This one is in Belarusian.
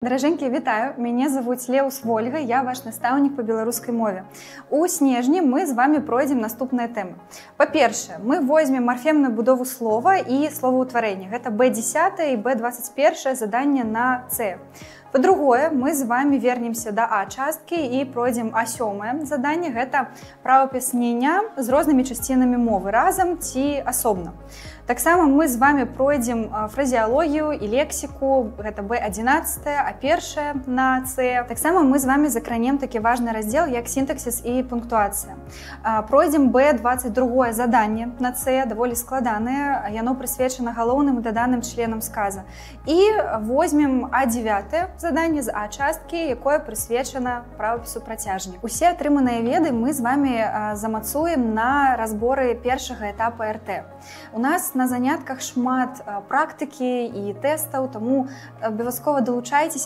Даражэнькія, вітаю, мяне завуць Леус Вольга, я ваш настаўнік па беларускай мове. У снежні мы з вами пройдзем наступныя тэмы. Па-першае, мы возьмем марфемную будову слова і словаўтварэнне. Гэта Б10 і Б21 заданне на С. Па-другое, мы з вами вернемся да А-часткі і пройдзем А7 заданне. Гэта правапіс ня з рознымі часцінамі мовы разам ці асобна. Таксама мы з вами пройдзем фразеалогію і лексіку, гэта Б11, А1 на С. Таксама мы з вами закранем такі важны раздзел, як сінтаксіс і пунктуацыя. Пройдзем Б22 заданне на С, даволі складанае, яно прысвечана галоўным і даданым членам сказа. І возьмем А9 заданне з А-часткі, якое прысвечана правапісу працяжнік. Усе атрыманыя веды мы з вами замацуем на разборы першага этапа РТ. У нас на занятках шмат практыкі і тэстаў, таму абавязкова далучайцеся.